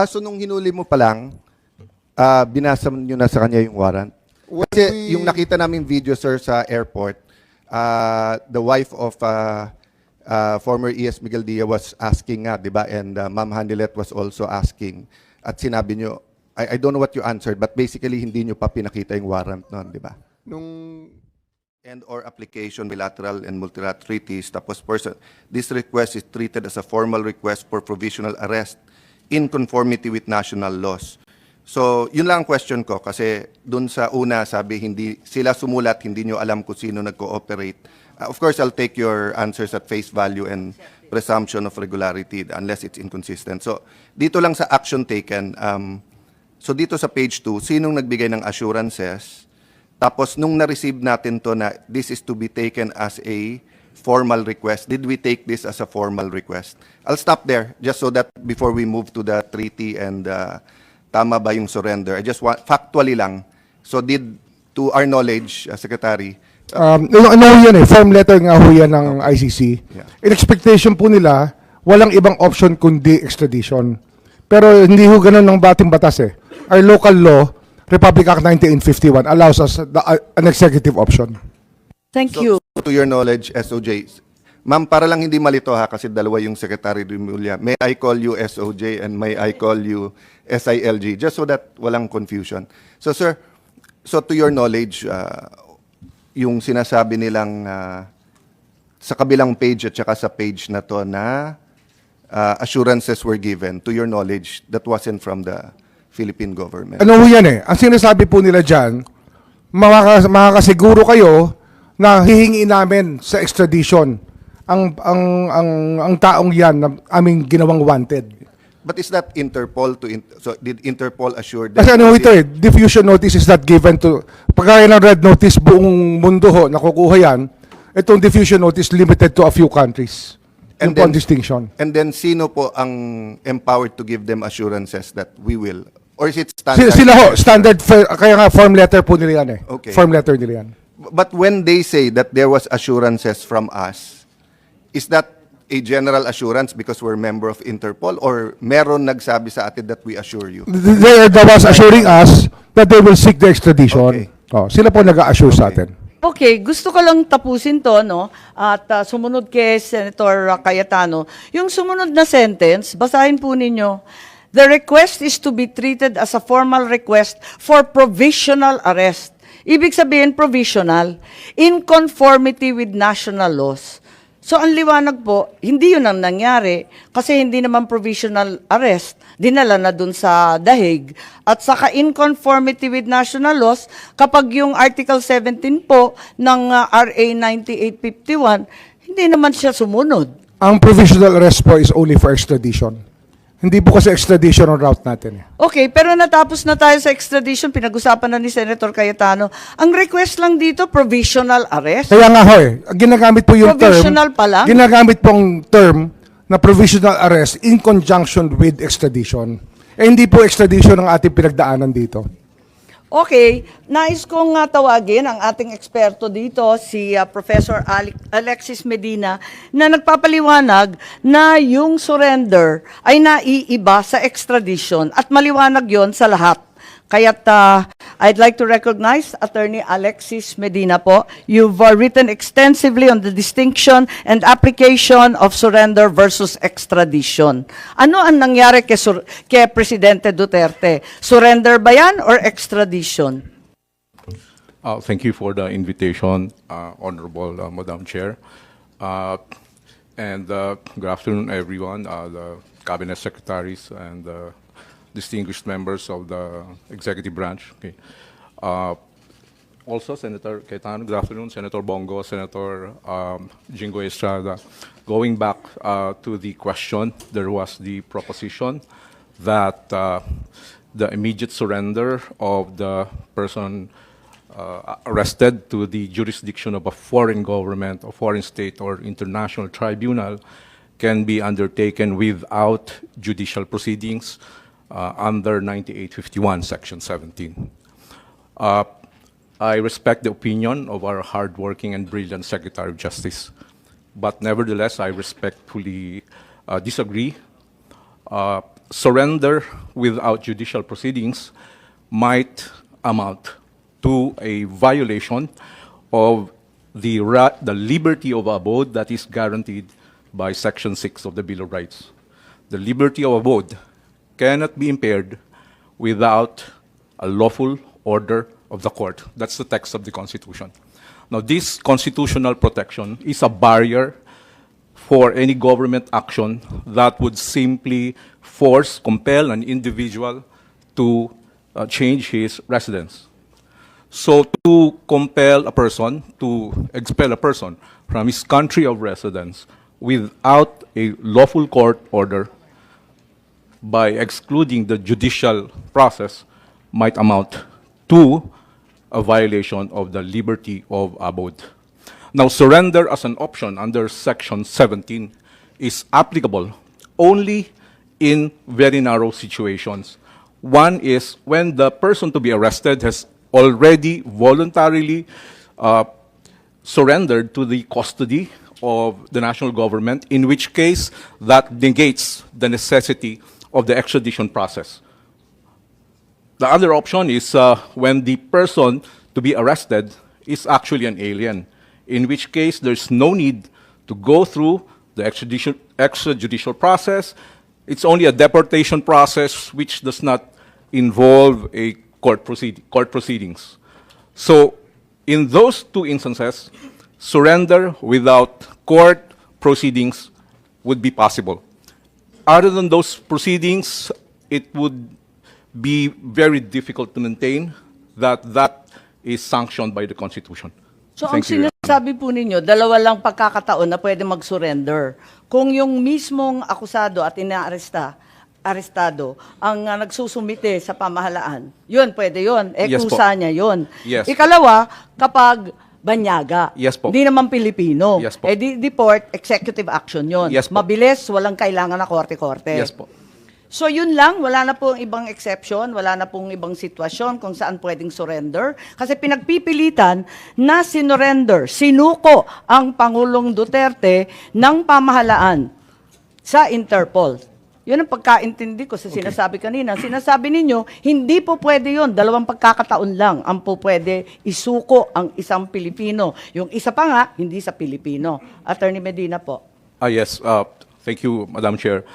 So nung hinuli mo pa lang, binasa nyo na sa kanya yung warrant? Kasi yung nakita namin video, sir, sa airport, the wife of former ES Miguel Dia was asking nga, di ba? And Ma'am Hanilet was also asking. At sinabi nyo, I don't know what you answered, but basically hindi nyo pa pinakita yung warrant noon, di ba? And or application, bilateral and multilateral treaties, tapos this request is treated as a formal request for provisional arrest in conformity with national laws. So, yun lang ang question ko kasi dun sa una sabi hindi sila sumulat, hindi nyo alam kung sino nag-cooperate. Of course, I'll take your answers at face value and presumption of regularity unless it's inconsistent. So, dito lang sa action taken, so dito sa page 2, sinong nagbigay ng assurances? Tapos, nung na-receive natin to na this is to be taken as a formal request, did we take this as a formal request? I'll stop there just so that before we move to the treaty and tama ba yung surrender? I just want, factually lang. So did, to our knowledge, Secretary? Yan form letter nga ho yan ng ICC. Yeah. In expectation po nila, walang ibang option kundi extradition. Pero hindi ho ganun ng bating batas eh. Our local law, Republic Act 1951, allows us an executive option. Thank you. To your knowledge, SOJ, ma'am, para lang hindi malito ha, kasi dalawa yung Secretary Rimulya, may I call you SOJ and may I call you SILG, just so that walang confusion. So sir, so to your knowledge, yung sinasabi nilang sa kabilang page at saka sa page na to na assurances were given, to your knowledge, that wasn't from the Philippine government. Ano ho yan eh? Ang sinasabi po nila dyan, makakasiguro kayo na hihingi namin sa extradition ang taong yan na aming ginawang wanted. But is that Interpol so did Interpol assure them? Kasi ano ito eh, diffusion notice is not given to, pagkaya ng red notice, buong mundo ho, nakukuha yan. Itong diffusion notice limited to a few countries. And then distinction. And then sino po ang empowered to give them assurances that we will? Or is it standard? Sila ho, standard, kaya nga form letter po nila yan eh. Okay. Form letter nila yan. But when they say that there was assurances from us, is that a general assurance because we're member of Interpol, or meron nagsabi sa atin that we assure you? They are the ones assuring us that they will seek the extradition. Okay. Sila po nag-assure sa atin. Okay, gusto ko lang tapusin to, no? At sumunod kay Senator Cayetano, yung sumunod na sentence, basahin po ninyo. The request is to be treated as a formal request for provisional arrest. Ibig sabihin provisional, in conformity with national laws. So ang liwanag po, hindi yun ang nangyari kasi hindi naman provisional arrest, dinala na dun sa dahig. At saka in conformity with national laws, kapag yung Article 17 po ng RA 9851, hindi naman siya sumunod. Ang provisional arrest po is only for extradition. Hindi po kasi extradition ang route natin. Okay, pero natapos na tayo sa extradition, pinag-usapan na ni Senator Cayetano. Ang request lang dito, provisional arrest. Kaya nga ho ginagamit po yung Provisional term, pa lang? Ginagamit pong term na provisional arrest in conjunction with extradition. Eh hindi po extradition ang ating pinagdaanan dito. Okay, nais kong tawagin ang ating eksperto dito, si Professor Alexis Medina, na nagpapaliwanag na yung surrender ay naiiba sa extradition at maliwanag yon sa lahat. Kaya't I'd like to recognize Attorney Alexis Medina po. You've written extensively on the distinction and application of surrender versus extradition. Ano ang nangyari kay Presidente Duterte? Surrender ba yan or extradition? Thank you for the invitation, Honorable Madam Chair. Good afternoon, everyone, the Cabinet Secretaries and distinguished members of the executive branch. Okay. Also, Senator Cayetano, good afternoon, Senator Bongo, Senator Jingo Estrada. Going back to the question, there was the proposition that the immediate surrender of the person arrested to the jurisdiction of a foreign government, or foreign state, or international tribunal can be undertaken without judicial proceedings under 9851, Section 17. I respect the opinion of our hardworking and brilliant Secretary of Justice, but nevertheless, I respectfully disagree surrender without judicial proceedings might amount to a violation of the liberty of abode that is guaranteed by Section 6 of the Bill of Rights. The liberty of abode cannot be impaired without a lawful order of the court. That's the text of the Constitution. Now, this constitutional protection is a barrier for any government action that would simply compel an individual to change his residence. So to compel a person, to expel a person from his country of residence without a lawful court order by excluding the judicial process might amount to a violation of the liberty of abode. Now, surrender as an option under Section 17 is applicable only in very narrow situations. One is when the person to be arrested has already voluntarily surrendered to the custody of the national government, in which case that negates the necessity of the extradition process. The other option is when the person to be arrested is actually an alien, in which case there's no need to go through the extrajudicial process. It's only a deportation process which does not involve a court proceedings. So in those two instances, surrender without court proceedings would be possible. Other than those proceedings, it would be very difficult to maintain that is sanctioned by the Constitution. So Thank ang you. sinasabi po ninyo, dalawa lang pagkakataon na pwede mag-surrender. Kung yung mismong akusado at arestado ang nagsusumite sa pamahalaan, yun, pwede yun. Yes po. Kusa niya yun. Yes. Ikalawa, kapag banyaga. Yes po. Hindi naman Pilipino. Yes po. Deport, executive action yun. Yes po. Mabilis, walang kailangan na korte-korte. Yes po. So yun lang, wala na pong ibang exception, wala na pong ibang sitwasyon kung saan pwedeng surrender. Kasi pinagpipilitan na sinurrender, sinuko ang Pangulong Duterte ng pamahalaan sa Interpol. Yun ang pagkaintindi ko sa sinasabi kanina. Sinasabi ninyo, hindi po pwede yun. 2 pagkakataon lang ang po pwede isuko ang isang Pilipino. Yung isa pa nga, hindi sa Pilipino. Attorney Medina po. Yes, thank you, Madam Chair.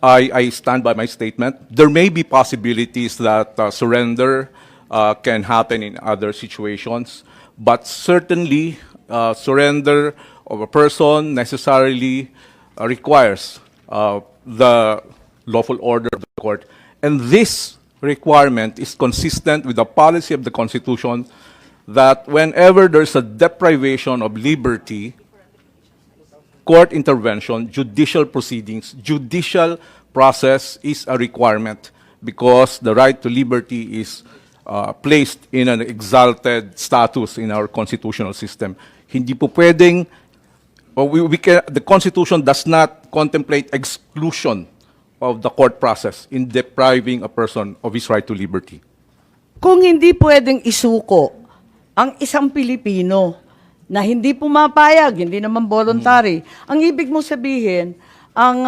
I stand by my statement. There may be possibilities that surrender can happen in other situations, but certainly surrender of a person necessarily requires the lawful order of the court. And this requirement is consistent with the policy of the Constitution that whenever there's a deprivation of liberty, court intervention, judicial proceedings, judicial process is a requirement because the right to liberty is placed in an exalted status in our constitutional system. Hindi po pwedeng, the Constitution does not contemplate exclusion of the court process in depriving a person of his right to liberty. Kung hindi pwedeng isuko ang isang Pilipino na hindi pumapayag, hindi naman voluntary, ang ibig mo sabihin, ang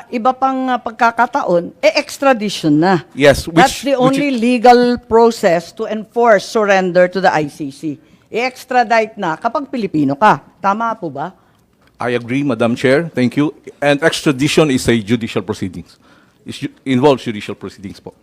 iba pang pagkakataon, extradition na. Yes, That's the only legal process to enforce surrender to the ICC. I-extradite na kapag Pilipino ka. Tama po ba? I agree, Madam Chair. Thank you. And extradition is a judicial proceedings. Involves judicial proceedings po.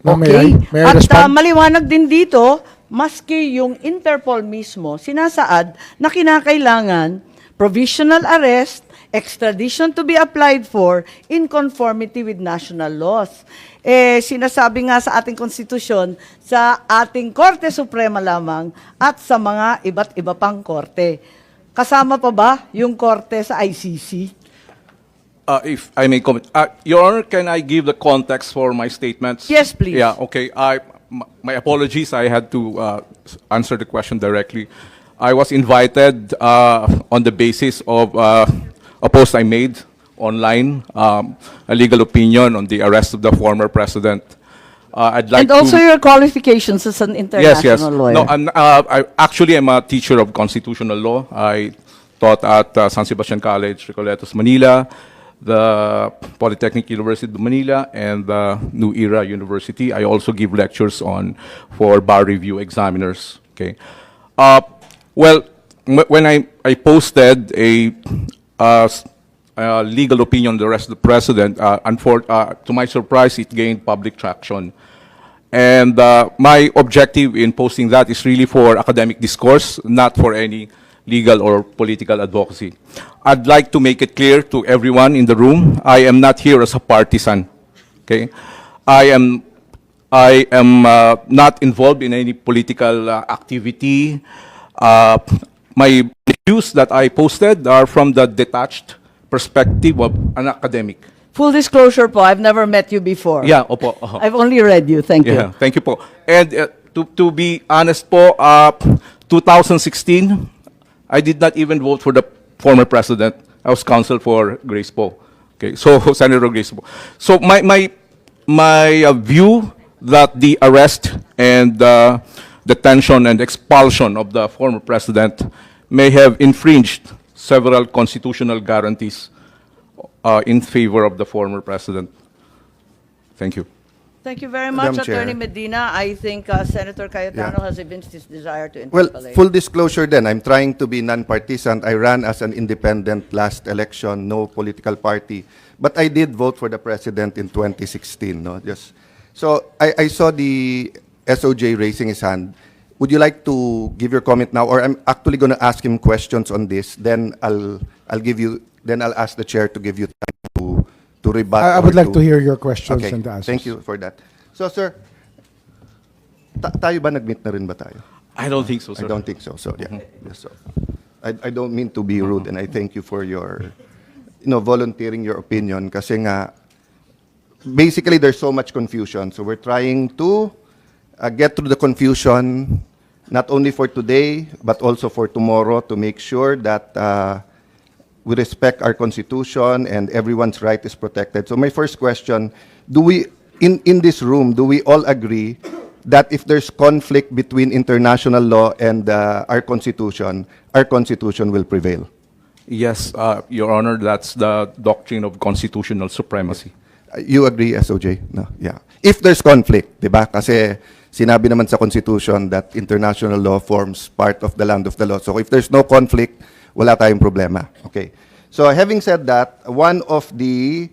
Now, Okay. may I At respond? maliwanag din dito, maski yung Interpol mismo, sinasaad na kinakailangan provisional arrest, extradition to be applied for in conformity with national laws. Sinasabi nga sa ating konstitusyon, sa ating Korte Suprema lamang at sa mga iba't iba pang korte. Kasama pa ba yung korte sa ICC? If I may comment, Your Honor, can I give the context for my statements? Yes, please. Yeah, okay. My apologies, I had to answer the question directly. I was invited on the basis of a post I made online, a legal opinion on the arrest of the former president. I'd like And also to... your qualifications as an international Yes, yes. lawyer. No, actually, I'm a teacher of constitutional law. I taught at San Sebastian College, Recoletos, Manila. the Polytechnic University of Manila and the New Era University. I also give lectures for bar review examiners. Okay. Well, when I posted a legal opinion on the arrest of the president, to my surprise, it gained public traction. And my objective in posting that is really for academic discourse, not for any legal or political advocacy. I'd like to make it clear to everyone in the room, I am not here as a partisan. Okay, I am not involved in any political activity. My views that I posted are from the detached perspective of an academic. Full disclosure po, I've never met you before. Yeah, opo. I've only read you. Thank you. Yeah, thank you po. And to be honest po, 2016, I did not even vote for the former president. I was counsel for Grace Poe. Okay, so Senator Grace Poe. So my view that the arrest and detention and expulsion of the former president may have infringed several constitutional guarantees in favor of the former president. Thank you. Thank you very much, Madam Chair. Attorney Medina. I think Senator Cayetano has evinced his desire to Well, interpolate. full disclosure then, I'm trying to be non-partisan. I ran as an independent last election, no political party. But I did vote for the president in 2016. No? So I saw the SOJ raising his hand. Would you like to give your comment now? Or I'm actually going to ask him questions on this. Then I'll ask the chair to give you time to rebut. I or would like to hear your questions Okay, and answers. thank you for that. So, sir, tayo ba nag-meet na rin ba tayo? I don't think so, sir. I don't think so. So, yeah. Yes, so. I don't mean to be rude, and I thank you for your, volunteering your opinion. Kasi nga, basically, there's so much confusion. So, we're trying to get through the confusion, not only for today, but also for tomorrow, to make sure that we respect our Constitution and everyone's right is protected. So my first question, do we, in this room, do we all agree that if there's conflict between international law and our Constitution will prevail? Yes, Your Honor, that's the doctrine of constitutional supremacy. You agree, SOJ? No, yeah. If there's conflict, di ba? Kasi sinabi naman sa Constitution that international law forms part of the land of the law. So if there's no conflict, wala tayong problema. Okay. So having said that, one of the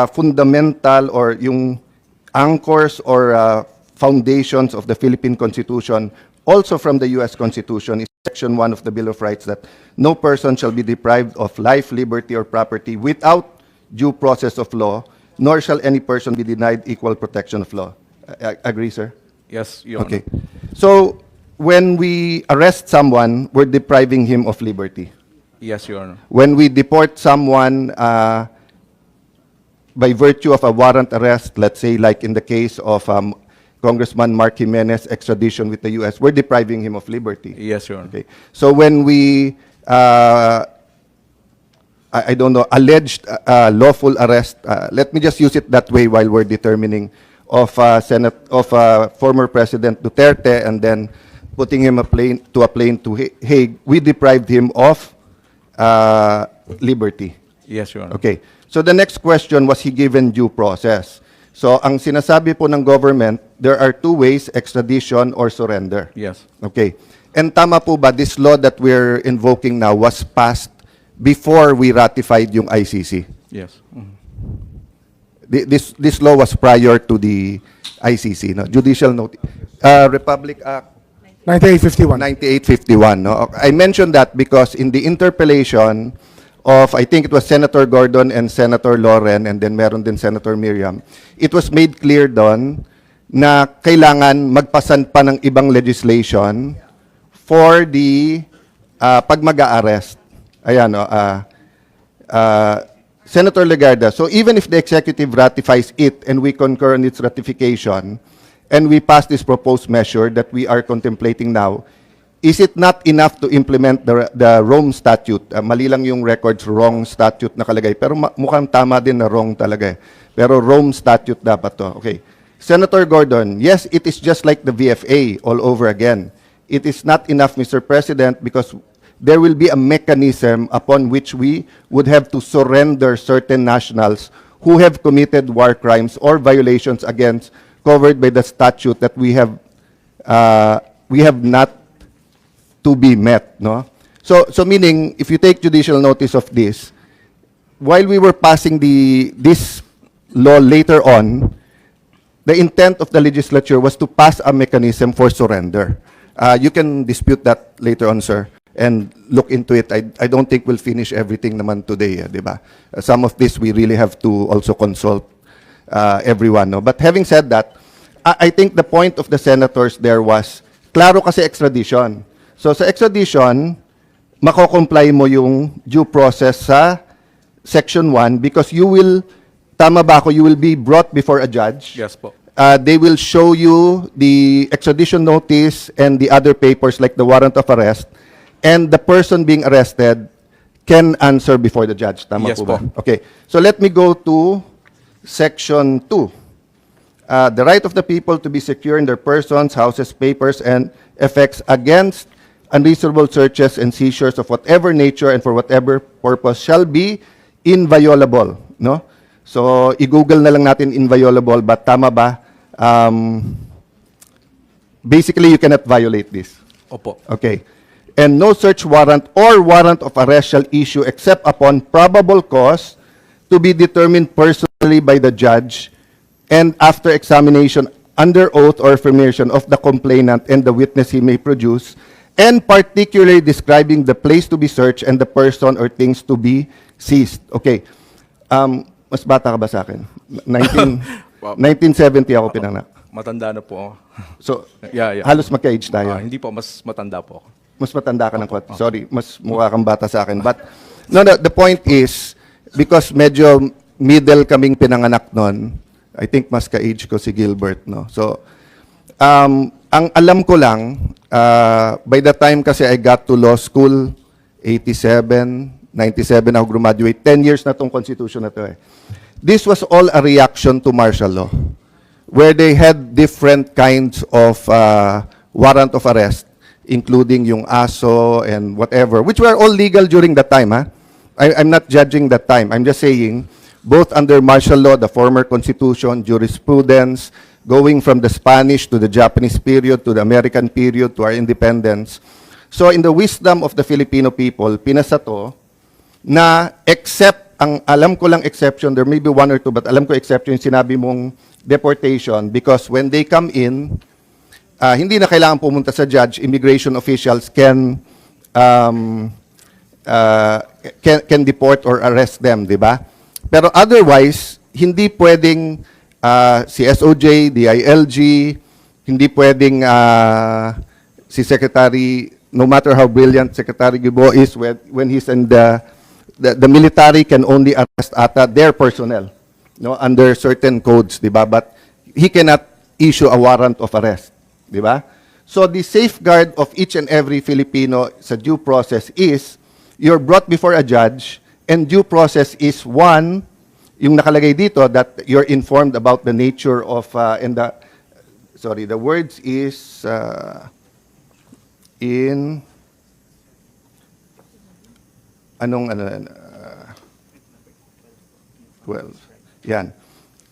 fundamental or yung anchors or foundations of the Philippine Constitution, also from the U.S. Constitution, is Section 1 of the Bill of Rights, that no person shall be deprived of life, liberty, or property without due process of law, nor shall any person be denied equal protection of law. Agree, sir? Yes, Your Honor. Okay. So when we arrest someone, we're depriving him of liberty. Yes, Your Honor. When we deport someone by virtue of a warrant arrest, let's say like in the case of Congressman Mark Jimenez, extradition with the U.S., we're depriving him of liberty. Yes, Your Honor. Okay. So when we, I don't know, alleged lawful arrest, let me just use it that way while we're determining, of former President Duterte, and then putting him to a plane to Hague, we deprived him of liberty. Yes, Your Honor. Okay. So the next question, was he given due process? So ang sinasabi po ng government, there are two ways, extradition or surrender. Yes. Okay. And tama po ba, this law that we're invoking now was passed before we ratified yung ICC? Yes. Mhm. This law was prior to the ICC, no? Judicial Notice. Republic Act 9851. 9851, no? I mentioned that because in the interpellation of, I think it was Senator Gordon and Senator Loren, and then meron din Senator Miriam, it was made clear doon na kailangan magpasan pa ng ibang legislation for the pag mag-a-arrest. Ayan, no? Senator Legarda, so even if the executive ratifies it and we concur on its ratification, and we pass this proposed measure that we are contemplating now, is it not enough to implement the Rome Statute? Mali lang yung records, wrong statute nakalagay. Pero mukhang tama din na wrong talaga eh. Pero Rome Statute dapat to. Okay. Senator Gordon, yes, it is just like the VFA all over again. It is not enough, Mr. President, because there will be a mechanism upon which we would have to surrender certain nationals who have committed war crimes or violations against covered by the statute that we have not to be met, no? So meaning, if you take judicial notice of this, while we were passing this law later on, the intent of the legislature was to pass a mechanism for surrender. You can dispute that later on, sir, and look into it. I don't think we'll finish everything naman today, di ba? Some of this we really have to also consult everyone, no? But having said that, I think the point of the senators there was, klaro kasi extradition. So sa extradition, mako-comply mo yung due process sa Section 1 because you will, tama ba ako, you will be brought before a judge. Yes po. They will show you the extradition notice and the other papers like the warrant of arrest, and the person being arrested can answer before the judge. Tama Yes po ba? po. Okay. So let me go to Section 2. The right of the people to be secure in their persons, houses, papers, and effects against unreasonable searches and seizures of whatever nature and for whatever purpose shall be inviolable, no? So, i-google na lang natin inviolable, but tama ba? Basically, you cannot violate this. Opo. Okay. And no search warrant or warrant of arrest shall issue except upon probable cause to be determined personally by the judge and after examination under oath or affirmation of the complainant and the witness he may produce, and particularly describing the place to be searched and the person or things to be seized. Okay. Mas bata ka ba sa akin? 1970 ako pinanganak. Matanda na po ako. So, Yeah. halos magka-age tayo. Hindi po, mas matanda po ako. Mas matanda ka ng kwat. Sorry, mas mukha kang bata sa akin. But, no, the point is, because medyo middle kaming pinanganak nun, I think mas ka-age ko si Gilbert, no? So, ang alam ko lang, by the time kasi I got to law school, 87, 97 ako graduate, 10 years na tong constitution na to eh. This was all a reaction to martial law, where they had different kinds of warrant of arrest, including yung ASO and whatever, which were all legal during that time. I'm not judging that time. I'm just saying, both under martial law, the former constitution, jurisprudence, going from the Spanish to the Japanese period to the American period to our independence. So in the wisdom of the Filipino people, pinasa to na except, ang alam ko lang exception, there may be one or two, but alam ko exception yung sinabi mong deportation because when they come in, hindi na kailangan pumunta sa judge, immigration officials can deport or arrest them, di ba? Pero otherwise, hindi pwedeng si SOJ, DILG, hindi pwedeng si Secretary, no matter how brilliant Secretary Gibo is, when he's in the military can only arrest their personnel, no, under certain codes, di ba? But he cannot issue a warrant of arrest, di ba? So the safeguard of each and every Filipino sa due process is you're brought before a judge, and due process is one, yung nakalagay dito that you're informed about the nature of the words is in 12. Yan.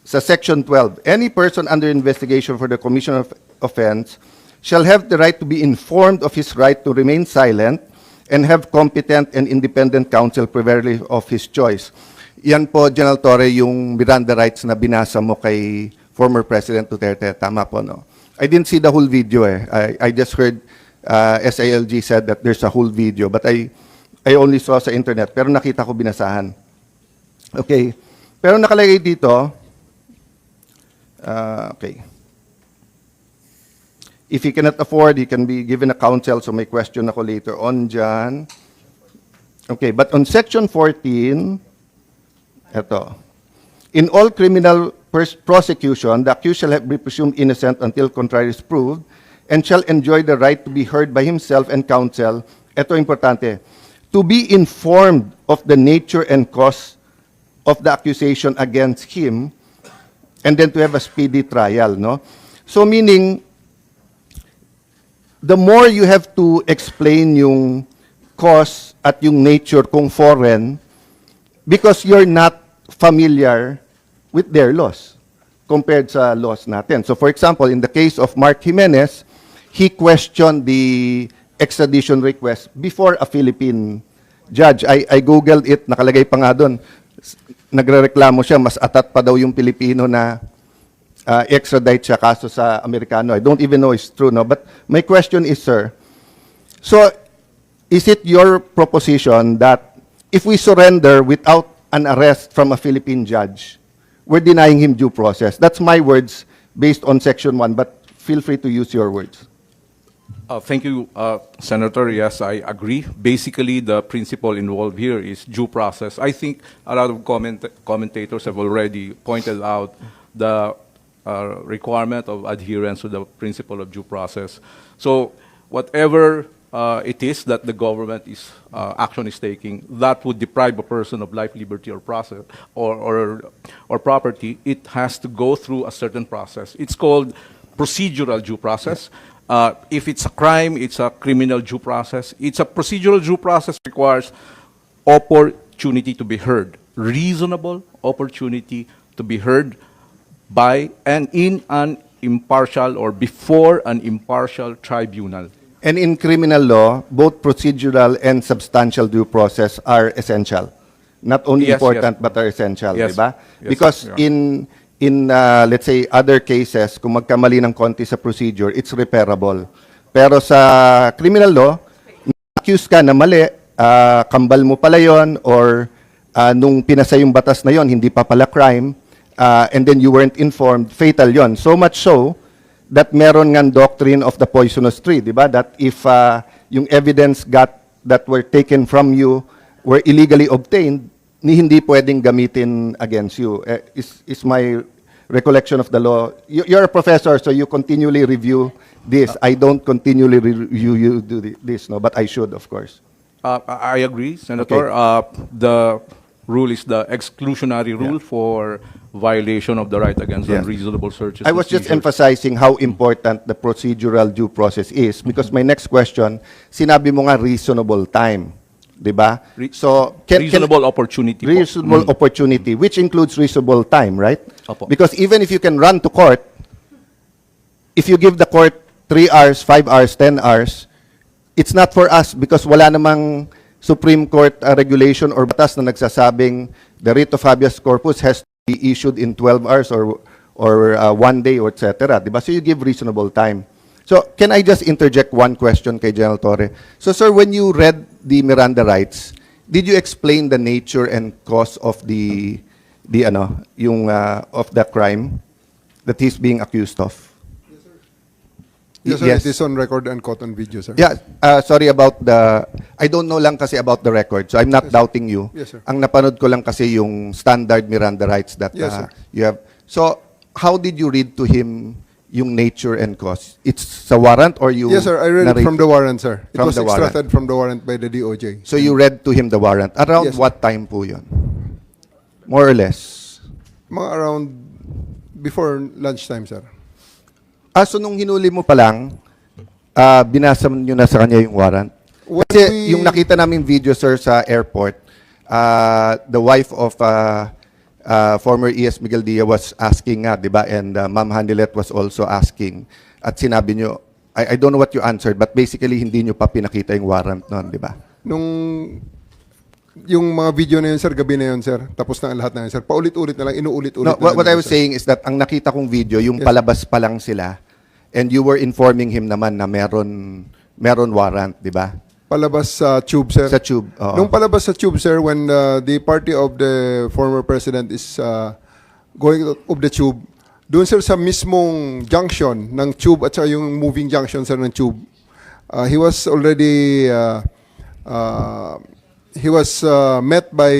Sa section 12, any person under investigation for the commission of offense shall have the right to be informed of his right to remain silent and have competent and independent counsel preferably of his choice. Yan po, General Torre, yung Miranda rights na binasa mo kay former President Duterte. Tama po, no? I didn't see the whole video eh. I just heard SALG said that there's a whole video, but I only saw sa internet, pero nakita ko binasahan. Okay. Pero nakalagay dito, okay. If he cannot afford, he can be given a counsel, so may question ako later on dyan. Okay, but on section 14, eto, in all criminal prosecution, the accused shall be presumed innocent until contrary is proved, and shall enjoy the right to be heard by himself and counsel, eto importante, to be informed of the nature and cause of the accusation against him, and then to have a speedy trial, no? So meaning, the more you have to explain yung cause at yung nature kung foreign because you're not familiar with their laws compared sa laws natin. So for example, in the case of Mark Jimenez, he questioned the extradition request before a Philippine judge. I googled it, nakalagay pa nga doon. Nagrereklamo siya, mas atat pa daw yung Pilipino na extradite siya kaso sa Amerikano. I don't even know it's true, no? But my question is, sir, so is it your proposition that if we surrender without an arrest from a Philippine judge, we're denying him due process? That's my words based on Section 1, but feel free to use your words. Thank you, Senator. Yes, I agree. Basically, the principle involved here is due process. I think a lot of commentators have already pointed out the requirement of adherence to the principle of due process. So whatever it is that the government action is taking that would deprive a person of life, liberty, or process or property, it has to go through a certain process. It's called procedural due process. If it's a crime, it's a criminal due process. It's a procedural due process requires opportunity to be heard, reasonable opportunity to be heard by and in an impartial or before an impartial tribunal. And in criminal law, both procedural and substantial due process are essential. Not only Yes, important, yes. but are essential, Yes. diba? Yes, Because sir. in let's say, other cases, kung magkamali ng konti sa procedure, it's repairable. Pero sa criminal law, accused ka na mali, kambal mo pala yon or nung pinasa yung batas na yon, hindi pa pala crime, and then you weren't informed, fatal yon. So much so, that meron ngang doctrine of the poisonous tree, di ba? That if yung evidence that were taken from you were illegally obtained, hindi pwedeng gamitin against you. Is my recollection of the law. You're a professor, so you continually review this. I don't continually review you do this, no, but I should, of course. I agree, Senator. The rule is the exclusionary rule for violation of the right against Yeah. unreasonable searches. I and was just seizures. emphasizing how important the procedural due process is because my next question, sinabi mo nga reasonable time, di ba? So, Reasonable opportunity po. reasonable opportunity, which includes reasonable time, right? Opo. Because even if you can run to court, if you give the court 3 hours, 5 hours, 10 hours, it's not for us because wala namang Supreme Court regulation or batas na nagsasabing the writ of habeas corpus has to be issued in 12 hours or 1 day or etc. Diba? So you give reasonable time. So can I just interject one question kay General Torre? So sir, when you read the Miranda rights, did you explain the nature and cause of the crime that he's being accused of? Yes, sir. Yes. It is on record and caught on video, sir. Yeah, sorry about I don't know lang kasi about the record, so I'm not doubting you. Yes, sir. Ang napanood ko lang kasi yung standard Miranda rights that Yes, sir. you have. So, how did you read to him yung nature and cause? It's sa warrant or you Yes, sir. I read it from the warrant, sir. It From was the warrant. extracted from the warrant by the DOJ. So you read to him the warrant. Around Yes, sir. what time po yun? More or less. Mga around before lunchtime, sir. So nung hinuli mo pa lang, binasa nyo na sa kanya yung warrant? When Kasi we- yung nakita naming video, sir, sa airport, the wife of former ES Miguel Dia was asking nga, di ba? And Ma'am Hanilet was also asking. At sinabi nyo, I don't know what you answered, but basically hindi nyo pa pinakita yung warrant noon, di ba? Yung mga video na yun, sir, gabi na yun, sir. Tapos na ang lahat na yun, sir. Paulit-ulit na lang, inuulit-ulit No, na lang what I yun, was sir. saying is that ang nakita kong video, yung Yes. palabas pa lang sila, and you were informing him naman na meron warrant, di ba? Palabas sa tube, sir. Sa tube, oo. Nung palabas sa tube, sir, when the party of the former president is going up the tube, doon, sir, sa mismong junction ng tube at saka yung moving junction, sir, ng tube, he was already met by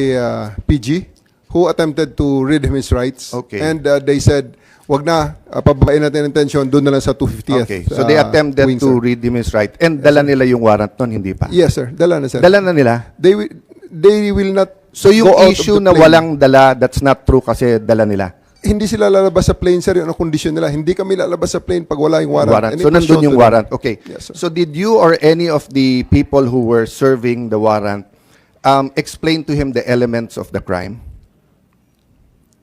PG, who attempted to read him his rights. Okay. And they said, wag na, pababain natin ang tension, doon na lang sa 250th. Okay, so they attempted wing, to sir. read him his right. And dala nila yung warrant nun, hindi pa? Yes, sir. Dala na, sir. Dala na nila? They will not So yung go out of issue the na plane. walang dala, that's not true kasi dala nila? hindi sila lalabas sa plane, sir, yun ang condition nila. Hindi kami lalabas sa plane pag wala yung warrant. And it So, was nandun shown yung to them. warrant. Okay. Yes, sir. So, did you or any of the people who were serving the warrant explain to him the elements of the crime?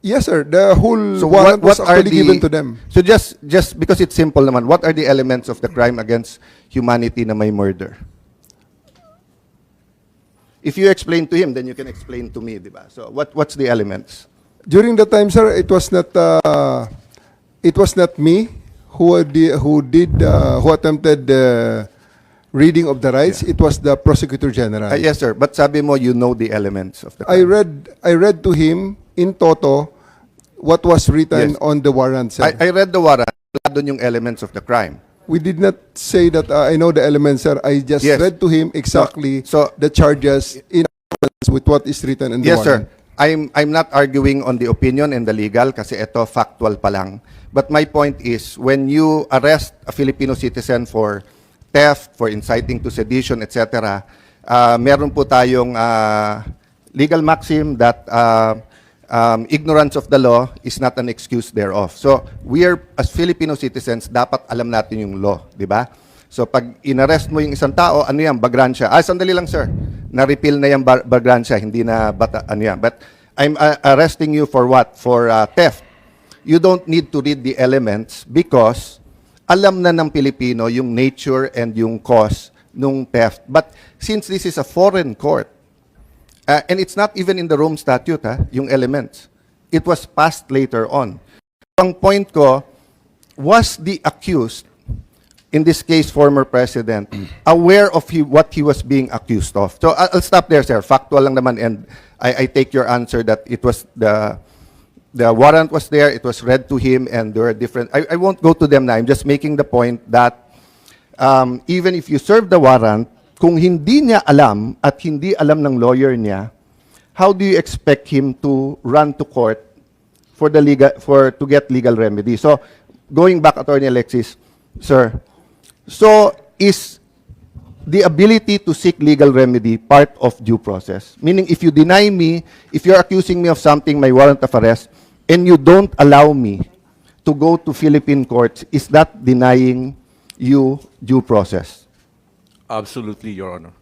Yes, sir. The whole So, warrant what was are actually the... given to them. So, just because it's simple naman, what are the elements of the crime against humanity na may murder? If you explain to him, then you can explain to me, di ba? So, what's the elements? During the time, sir, it was not me who attempted the reading of the rights. It was the prosecutor general. Yes, sir. But sabi mo, you know the elements of the crime. I read to him in toto what was written Yes. on the warrant, sir. I read the warrant. Wala doon yung elements of the crime. We did not say that I know the elements, sir. I just Yes. read to him exactly So- the charges in accordance with what is written in the Yes, warrant. sir. I'm not arguing on the opinion and the legal kasi ito factual pa lang. But my point is, when you arrest a Filipino citizen for theft, for inciting to sedition, etc., meron po tayong legal maxim that ignorance of the law is not an excuse thereof. So, we are, as Filipino citizens, dapat alam natin yung law, di ba? So, pag inarrest mo yung isang tao, ano yan, bagransya. Sandali lang, sir. Na-repeal na yung bagransya, hindi na bata, ano yan. But I'm arresting you for what? For theft. You don't need to read the elements because alam na ng Pilipino yung nature and yung cause nung theft. But since this is a foreign court, and it's not even in the Rome Statute, yung elements. It was passed later on. Ang point ko, was the accused, in this case, former president, aware of what he was being accused of? So I'll stop there, sir. Factual lang naman, and I take your answer that it was the warrant was there, it was read to him, and there are different... I won't go to them now. I'm just making the point that even if you serve the warrant, kung hindi niya alam at hindi alam ng lawyer niya, how do you expect him to run to court for to get legal remedy? So, going back, Attorney Alexis, sir, so is the ability to seek legal remedy part of due process? Meaning, if you deny me, if you're accusing me of something, my warrant of arrest, and you don't allow me to go to Philippine courts, is that denying you due process? Absolutely, Your Honor.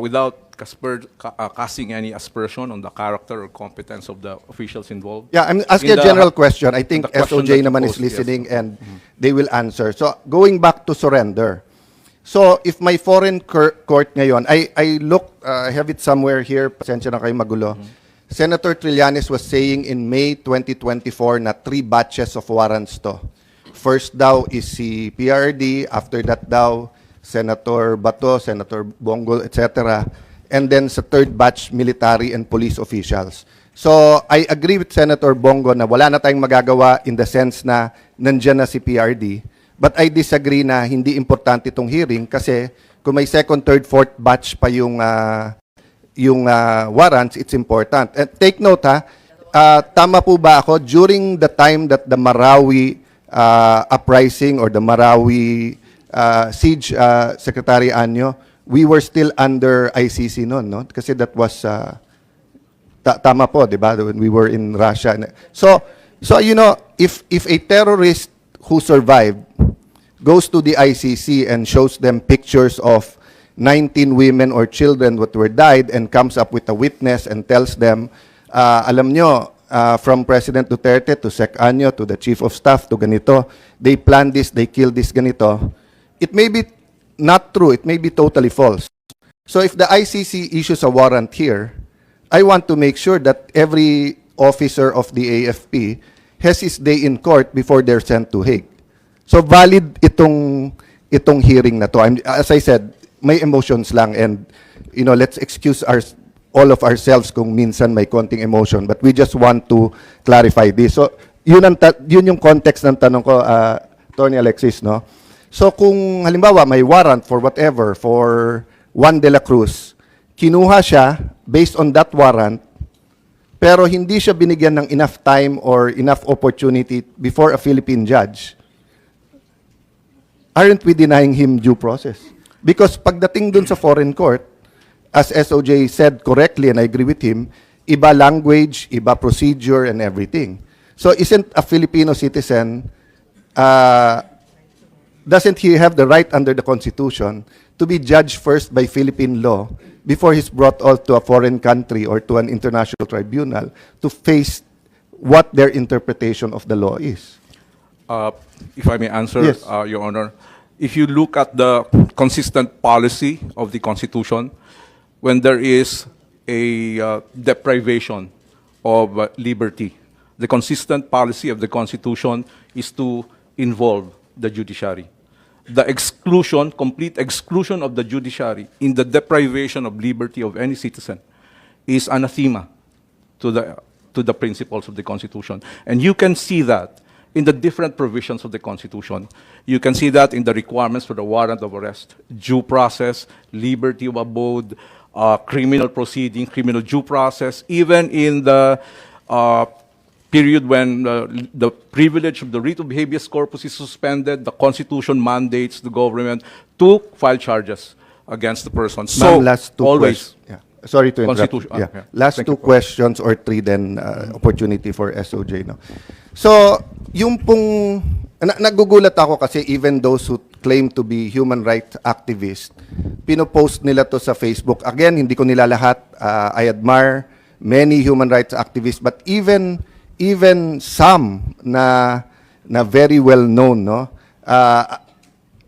Without casting any aspersion on the character or competence of the officials involved. Yeah, I'm asking In a the- general question. I think the question SOJ that you naman is posed, yes. listening and they will answer. So, going back to surrender. So, if my foreign court ngayon, I look, I have it somewhere here, pasensya na kayo magulo. Senator Trillanes was saying in May 2024 na 3 batches of warrants to. First daw is si PRD, after that daw, Senator Bato, Senator Bongo, etc. And then sa third batch, military and police officials. So, I agree with Senator Bongo na wala na tayong magagawa in the sense na nandyan na si PRD. But I disagree na hindi importante itong hearing kasi kung may second, third, fourth batch pa yung warrants, it's important. And take note tama po ba ako, during the time that the Marawi uprising or the Marawi siege, Secretary Anyo, we were still under ICC noon, no? Kasi that was, tama po, di ba? When we were in Russia. So you know, if a terrorist who survived goes to the ICC and shows them pictures of 19 women or children that were died and comes up with a witness and tells them, alam nyo, from President Duterte to Sec Anyo to the Chief of Staff to ganito, they planned this, they killed this ganito. It may be not true, it may be totally false. So if the ICC issues a warrant here, I want to make sure that every officer of the AFP has his day in court before they're sent to Hague. So valid itong hearing na to. As I said, may emotions lang and you know, let's excuse all of ourselves kung minsan may konting emotion, but we just want to clarify this. So yun yung context ng tanong ko, Attorney Alexis, no? So kung halimbawa may warrant for whatever for Juan de la Cruz, kinuha siya based on that warrant, pero hindi siya binigyan ng enough time or enough opportunity before a Philippine judge, aren't we denying him due process? Because pagdating dun sa foreign court, as SOJ said correctly, and I agree with him, iba language, iba procedure, and everything. So isn't a Filipino citizen, doesn't he have the right under the Constitution to be judged first by Philippine law before he's brought out to a foreign country or to an international tribunal to face what their interpretation of the law is? If I may answer, Yes. Your Honor, if you look at the consistent policy of the Constitution, when there is a deprivation of liberty, the consistent policy of the Constitution is to involve the judiciary. The exclusion, complete exclusion of the judiciary in the deprivation of liberty of any citizen is anathema to the principles of the Constitution. And you can see that in the different provisions of the Constitution. You can see that in the requirements for the warrant of arrest, due process, liberty of abode, criminal proceeding, criminal due process, even in the period when the privilege of the writ of habeas corpus is suspended, the Constitution mandates the government to file charges against the person. Ma'am, last two always. Yeah. Sorry to interrupt. Constitution- Yeah. yeah. Last Thank two you po. questions or three, then opportunity for SOJ. No? So, yung pong, nagugulat ako kasi even those who claim to be human rights activists, pinopost nila to sa Facebook. Again, hindi ko nila lahat. I admire many human rights activists, but even some na very well known, no?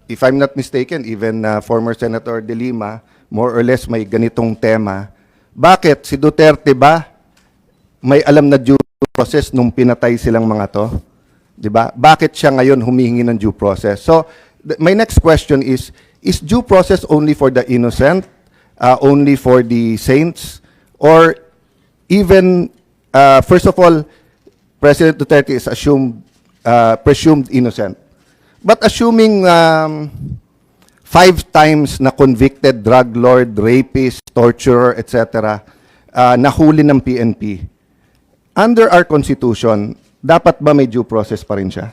If I'm not mistaken, even former Senator De Lima, more or less may ganitong tema. Bakit? Si Duterte ba may alam na due process nung pinatay silang mga to? 'Di ba? Bakit siya ngayon humihingi ng due process? So, my next question is due process only for the innocent, only for the saints, or even, first of all, President Duterte is presumed innocent. But assuming 5 times na convicted drug lord, rapist, torturer, etc., nahuli ng PNP, under our Constitution, dapat ba may due process pa rin siya?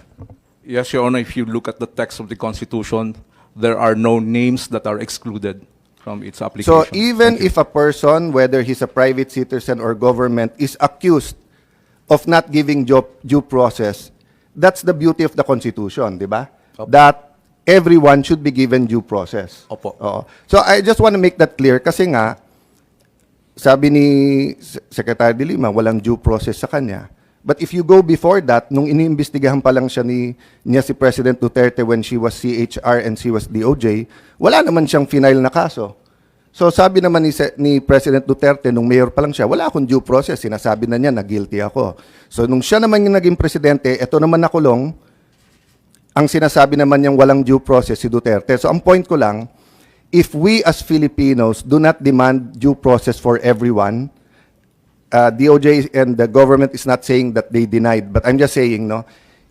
Yes, Your Honor, if you look at the text of the Constitution, there are no names that are excluded from its application. So even if a person, whether he's a private citizen or government, is accused of not giving due process, that's the beauty of the Constitution, di ba? Opo. That everyone should be given due process. Opo. Oo. So I just want to make that clear kasi nga, sabi ni Secretary de Lima, walang due process sa kanya. But if you go before that, nung iniimbestigahan pa lang niya si President Duterte when she was CHR and she was DOJ, wala naman siyang final na kaso. So sabi naman ni President Duterte, nung mayor pa lang siya, wala akong due process. Sinasabi na niya na guilty ako. So nung siya naman yung naging presidente, eto naman nakulong, ang sinasabi naman niyang walang due process si Duterte. So ang point ko lang, if we as Filipinos do not demand due process for everyone, DOJ and the government is not saying that they denied, but I'm just saying, no,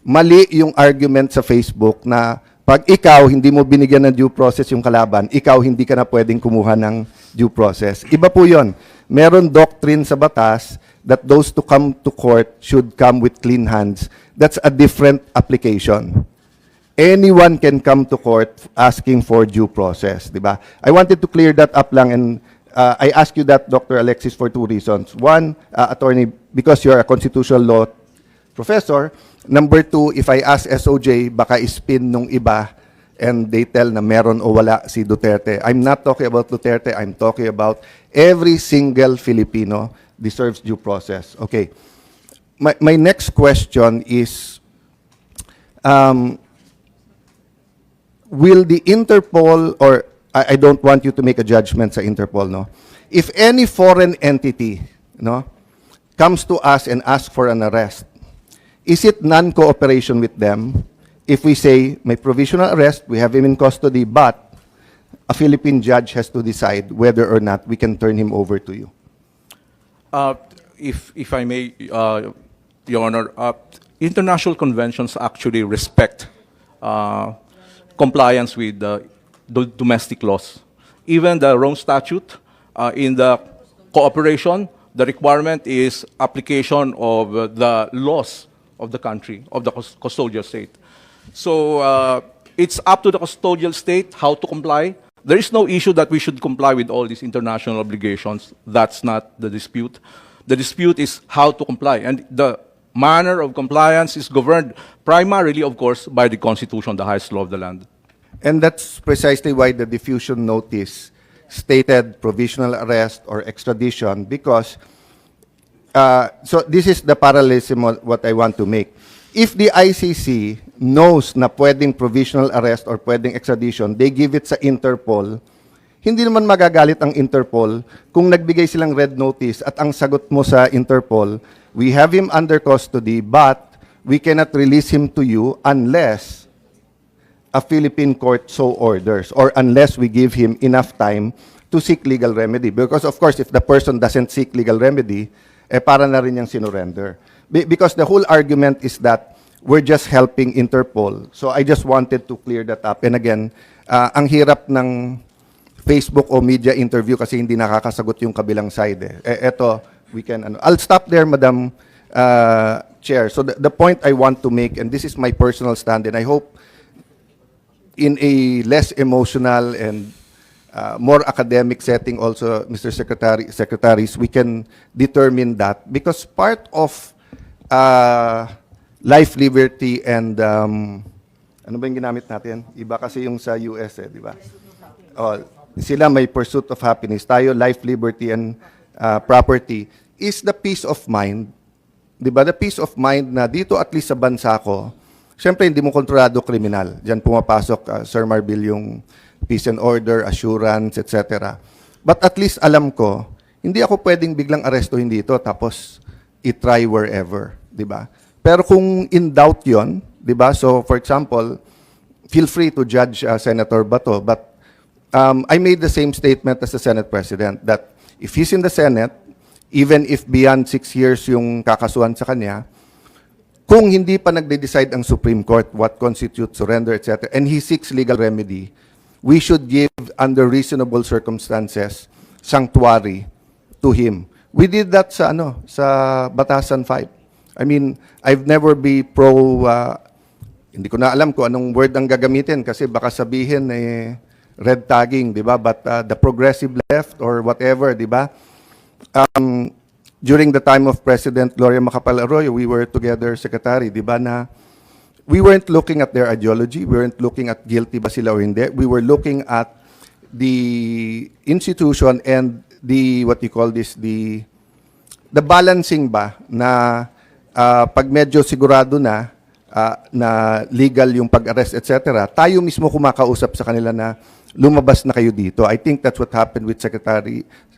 mali yung argument sa Facebook na pag ikaw hindi mo binigyan ng due process yung kalaban, ikaw hindi ka na pwedeng kumuha ng due process. Iba po yun. Meron doctrine sa batas that those to come to court should come with clean hands. That's a different application. Anyone can come to court asking for due process, di ba? I wanted to clear that up lang, and I ask you that, Dr. Alexis, for 2 reasons. One, attorney, because you're a constitutional law professor. Number 2, if I ask SOJ, baka ispin nung iba and they tell na meron o wala si Duterte. I'm not talking about Duterte, I'm talking about every single Filipino deserves due process. Okay. My next question is, will the Interpol, or I don't want you to make a judgment sa Interpol, no? If any foreign entity, no, comes to us and asks for an arrest, is it non-cooperation with them if we say, may provisional arrest, we have him in custody, but a Philippine judge has to decide whether or not we can turn him over to you? If I may, Your Honor, international conventions actually respect compliance with the domestic laws. Even the Rome Statute, in the cooperation, the requirement is application of the laws of the country, of the custodial state. So it's up to the custodial state how to comply. There is no issue that we should comply with all these international obligations. That's not the dispute. The dispute is how to comply. And manner of compliance is governed primarily, of course, by the Constitution, the highest law of the land. And that's precisely why the diffusion notice stated provisional arrest or extradition, because so this is the parallelism of what I want to make. If the ICC knows na pwedeng provisional arrest or pwedeng extradition, they give it sa Interpol, hindi naman magagalit ang Interpol kung nagbigay silang red notice at ang sagot mo sa Interpol, we have him under custody but we cannot release him to you unless a Philippine court so orders or unless we give him enough time to seek legal remedy. Because of course, if the person doesn't seek legal remedy, para na rin niyang sinurrender. Because the whole argument is that we're just helping Interpol. So I just wanted to clear that up. And again, ang hirap ng Facebook o media interview kasi hindi nakakasagot yung kabilang side. Eto, we can, I'll stop there, Madam Chair. So the point I want to make, and this is my personal stand, and I hope in a less emotional and more academic setting also, Mr. Secretaries, we can determine that because part of life, liberty, and ano ba yung ginamit natin? Iba kasi yung sa US, di ba? Oh, sila may pursuit of happiness. Tayo, life, liberty, and property is the peace of mind. Di ba? The peace of mind na dito at least sa bansa ko, siyempre hindi mo kontrolado kriminal. Diyan pumapasok, Sir Marbil, yung peace and order, assurance, etc. But at least alam ko, hindi ako pwedeng biglang arestuhin dito tapos i-try wherever, di ba? Pero kung in doubt yon, di ba? So for example, feel free to judge Senator Bato, but I made the same statement as the Senate President that if he's in the Senate, even if beyond 6 years yung kakasuhan sa kanya, kung hindi pa nagde-decide ang Supreme Court what constitutes surrender, etc., and he seeks legal remedy, we should give, under reasonable circumstances, sanctuary to him. We did that sa Batasan 5. I mean, I've never be pro, hindi ko na alam kung anong word ang gagamitin kasi baka sabihin red tagging, di ba? But the progressive left or whatever, di ba? During the time of President Gloria Macapagal Arroyo, we were together, Secretary, di ba, na we weren't looking at their ideology, we weren't looking at guilty ba sila o hindi, we were looking at the institution and the, what you call this, the balancing ba na pag medyo sigurado na legal yung pag-arrest, etc., tayo mismo kumakausap sa kanila na lumabas na kayo dito. I think that's what happened with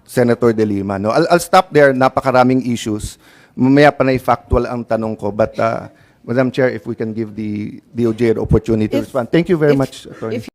Senator De Lima. No? I'll stop there. Napakaraming issues. Mamaya pa na factual ang tanong ko. But, Madam Chair, if we can give the DOJ an opportunity to respond. Thank you very much, Attorney.